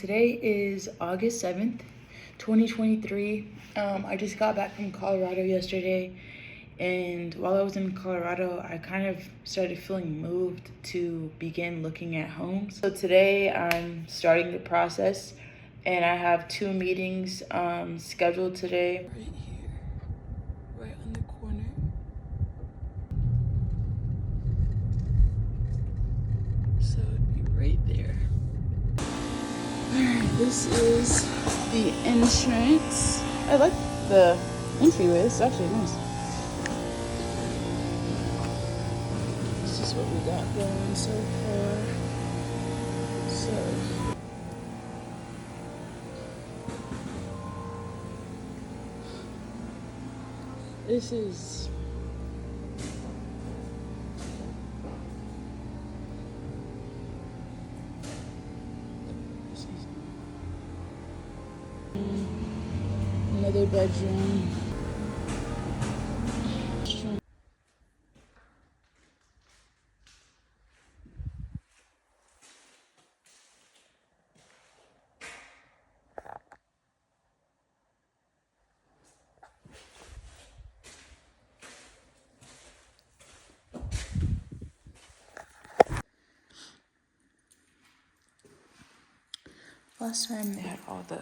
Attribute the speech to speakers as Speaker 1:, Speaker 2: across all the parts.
Speaker 1: Today is August 7th, 2023. I just got back from Colorado yesterday, and while I was in Colorado, I kind of started feeling moved to begin looking at homes. So today I'm starting the process, and I have 2 meetings scheduled today. Right here, right on the corner. So it'd be right there. Alright, this is the entrance. I like the entryway, it's actually nice. This is what we got going so far. So this is another bedroom. Last time they had all the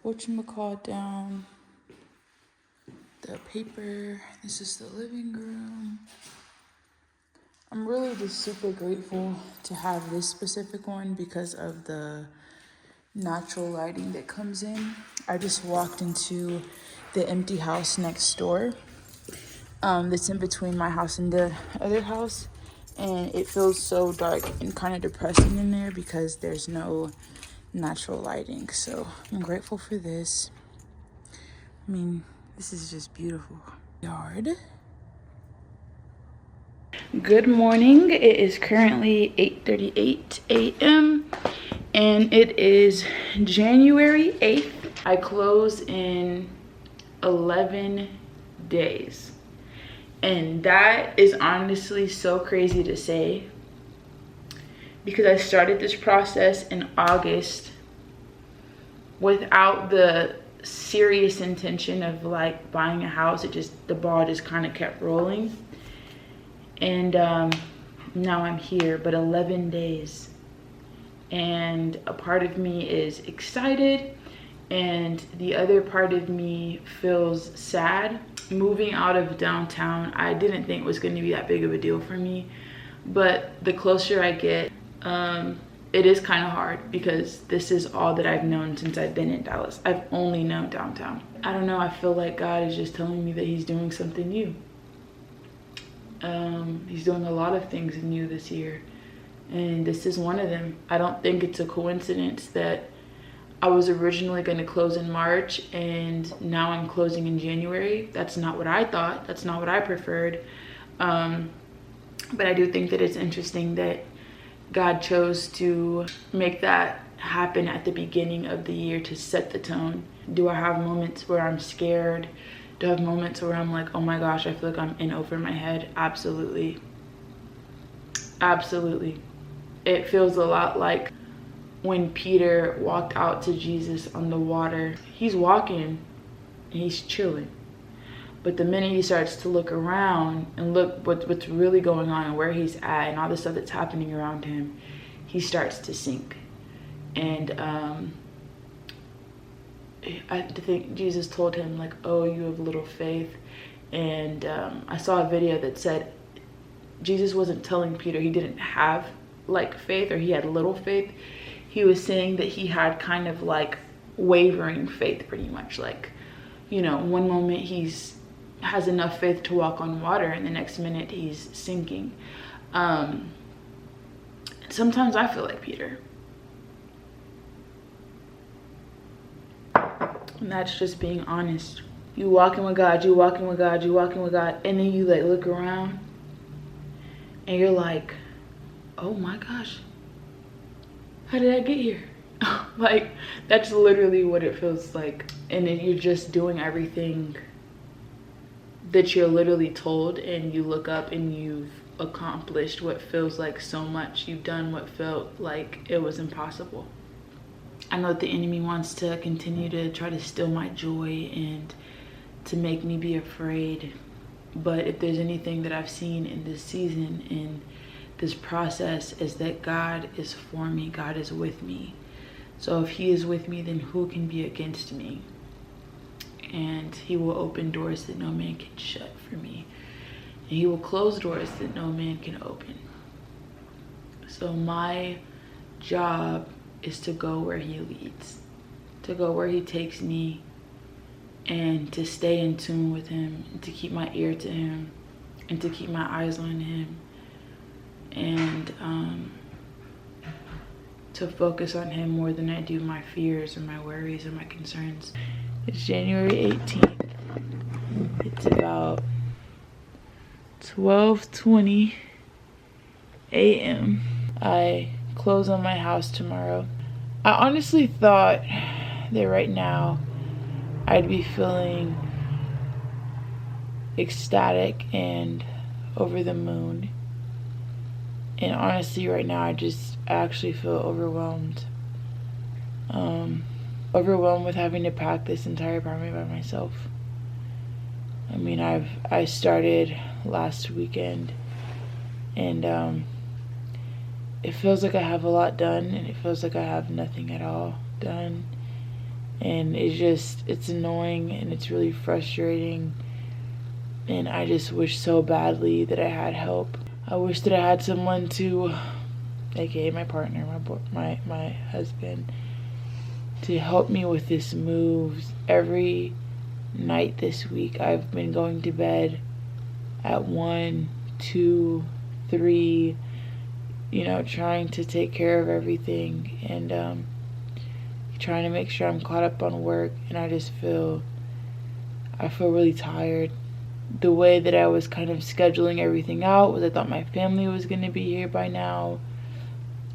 Speaker 1: whatchamacallit down, the paper. This is the living room. I'm really just super grateful to have this specific one because of the natural lighting that comes in. I just walked into the empty house next door that's in between my house and the other house, and it feels so dark and kind of depressing in there because there's no natural lighting. So I'm grateful for this. I mean, this is just beautiful. Yard. Good morning. It is currently 8:38 a.m. and it is January 8th. I close in 11 days. And that is honestly so crazy to say because I started this process in August without the serious intention of like buying a house. The ball just kind of kept rolling. And now I'm here, but 11 days. And a part of me is excited and the other part of me feels sad. Moving out of downtown, I didn't think was going to be that big of a deal for me, but the closer I get, it is kind of hard because this is all that I've known since I've been in Dallas. I've only known downtown. I don't know, I feel like God is just telling me that he's doing something new. He's doing a lot of things new this year, and this is one of them. I don't think it's a coincidence that I was originally going to close in March and now I'm closing in January. That's not what I thought. That's not what I preferred. But I do think that it's interesting that God chose to make that happen at the beginning of the year to set the tone. Do I have moments where I'm scared? Do I have moments where I'm like, oh my gosh, I feel like I'm in over my head? Absolutely. Absolutely. It feels a lot like when Peter walked out to Jesus on the water. He's walking and he's chilling, but the minute he starts to look around and look what's really going on and where he's at and all the stuff that's happening around him, he starts to sink. And I think Jesus told him like, oh, you have little faith. And I saw a video that said Jesus wasn't telling Peter he didn't have like faith or he had little faith. He was saying that he had kind of like wavering faith, pretty much. Like, you know, one moment has enough faith to walk on water and the next minute he's sinking. Sometimes I feel like Peter. And that's just being honest. You walking with God, you walking with God, you walking with God, and then you like look around and you're like, oh my gosh, how did I get here? Like, that's literally what it feels like. And then you're just doing everything that you're literally told, and you look up and you've accomplished what feels like so much. You've done what felt like it was impossible. I know that the enemy wants to continue to try to steal my joy and to make me be afraid. But if there's anything that I've seen in this season, in this process, is that God is for me, God is with me. So if he is with me, then who can be against me? And he will open doors that no man can shut for me. And he will close doors that no man can open. So my job is to go where he leads, to go where he takes me, and to stay in tune with him, and to keep my ear to him, and to keep my eyes on him, and to focus on him more than I do my fears or my worries or my concerns. It's January 18th. It's about 12:20 a.m. I close on my house tomorrow. I honestly thought that right now I'd be feeling ecstatic and over the moon. And honestly, right now, I actually feel overwhelmed. Overwhelmed with having to pack this entire apartment by myself. I mean, I started last weekend, and it feels like I have a lot done, and it feels like I have nothing at all done. And it's annoying, and it's really frustrating. And I just wish so badly that I had help. I wish that I had someone to, aka my partner, my husband, to help me with this move. Every night this week, I've been going to bed at 1, 2, 3, trying to take care of everything, and trying to make sure I'm caught up on work. And I feel really tired. The way that I was kind of scheduling everything out was I thought my family was going to be here by now.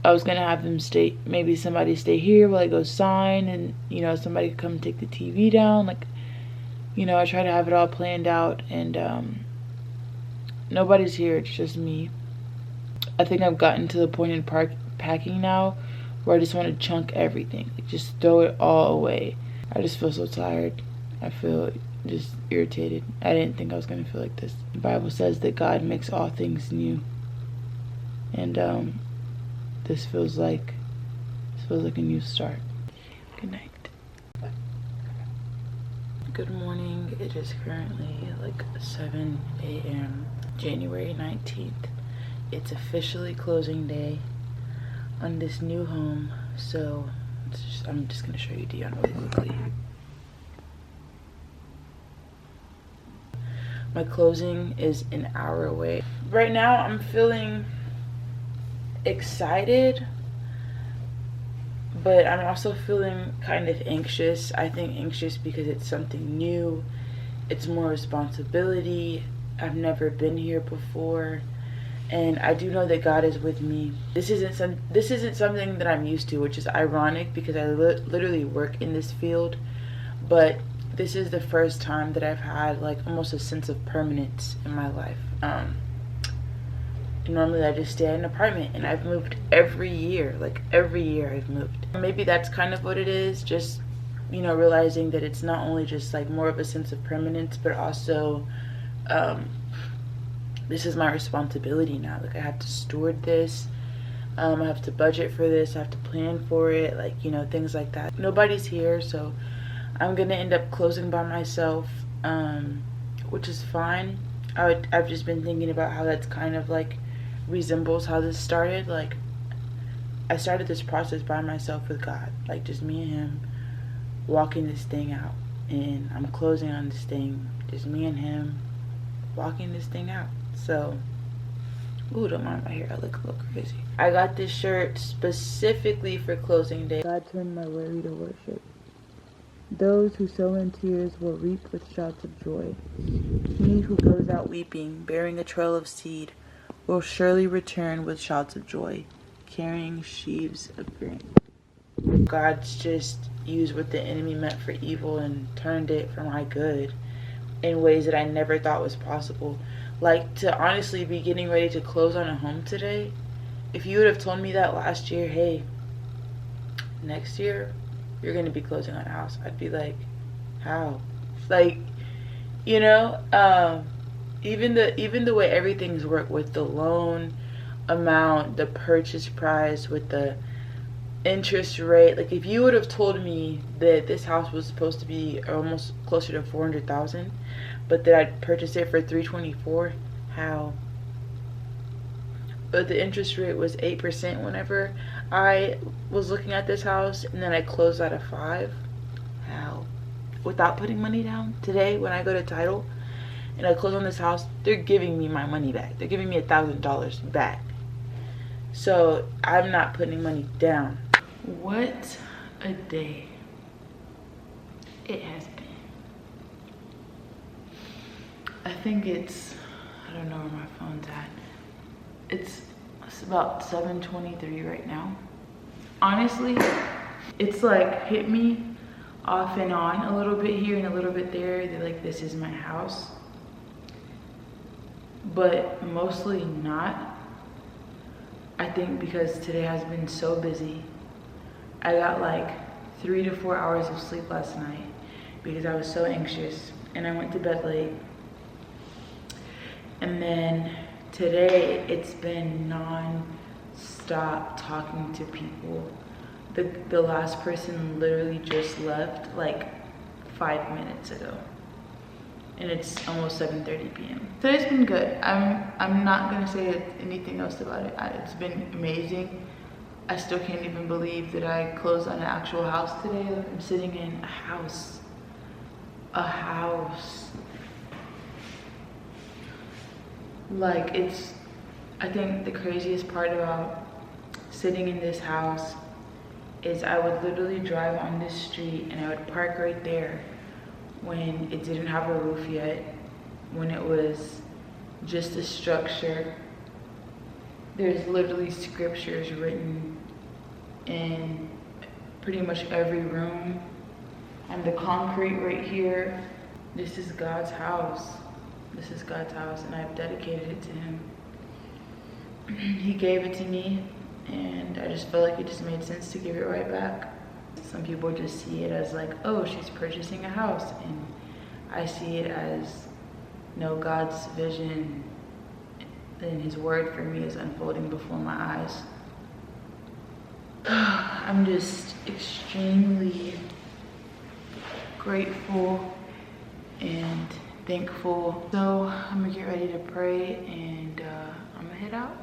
Speaker 1: I was going to have them maybe somebody stay here while I go sign, and somebody could come take the TV down. I try to have it all planned out, and nobody's here. It's just me. I think I've gotten to the point in packing now where I just want to chunk everything, just throw it all away. I just feel so tired. I feel just irritated. I didn't think I was going to feel like this. The Bible says that God makes all things new, and this feels like a new start. Good night. Good morning. It is currently like 7 a.m. January 19th. It's officially closing day on this new home, so I'm just gonna show you Dion really quickly. My closing is an hour away. Right now I'm feeling excited, but I'm also feeling kind of anxious. I think anxious because it's something new, it's more responsibility. I've never been here before, and I do know that God is with me. This isn't something that I'm used to, which is ironic because I literally work in this field, but this is the first time that I've had like almost a sense of permanence in my life. Normally I just stay in an apartment, and I've moved every year. Like every year I've moved. Maybe that's kind of what it is, just realizing that it's not only just like more of a sense of permanence, but also this is my responsibility now. Like I have to steward this, I have to budget for this, I have to plan for it, like things like that. Nobody's here, so I'm gonna end up closing by myself, which is fine. I've just been thinking about how that's kind of like resembles how this started. Like I started this process by myself with God, like just me and him walking this thing out, and I'm closing on this thing, just me and him walking this thing out. So, ooh, don't mind my hair, I look a little crazy. I got this shirt specifically for closing day. God turned my worry to worship. Those who sow in tears will reap with shouts of joy. He who goes out weeping, bearing a trail of seed, will surely return with shouts of joy, carrying sheaves of grain. God's just used what the enemy meant for evil and turned it for my good in ways that I never thought was possible. Like, to honestly be getting ready to close on a home today, if you would have told me that last year, hey, next year you're going to be closing on a house, I'd be like, how? Like, you know, even the way everything's worked with the loan amount, the purchase price, with the interest rate. Like, if you would have told me that this house was supposed to be almost closer to 400,000, but that I'd purchase it for 324, how? But the interest rate was 8% whenever I was looking at this house, and then I closed at a 5. How? Without putting money down. Today when I go to title and I close on this house, they're giving me my money back. They're giving me $1,000 back. So I'm not putting money down. What a day it has been. I think it's, I don't know where my phone's at. It's about 7:23 right now. Honestly, it's like hit me off and on a little bit here and a little bit there. They're like, this is my house. But mostly not. I think because today has been so busy. I got like 3 to 4 hours of sleep last night because I was so anxious, and I went to bed late. And then today it's been non-stop talking to people. The last person literally just left like 5 minutes ago, and it's almost 7:30 p.m. Today's been good. I'm not gonna say anything else about it. It's been amazing. I still can't even believe that I closed on an actual house today. I'm sitting in a house. Like, it's, I think the craziest part about sitting in this house is I would literally drive on this street and I would park right there when it didn't have a roof yet, when it was just a structure. There's literally scriptures written in pretty much every room. And the concrete right here, this is God's house. This is God's house, and I've dedicated it to him. He gave it to me, and I just felt like it just made sense to give it right back. Some people just see it as like, oh, she's purchasing a house, and I see it as, no, God's vision and his word for me is unfolding before my eyes. I'm just extremely grateful and thankful. So I'm gonna get ready to pray, and I'm gonna head out.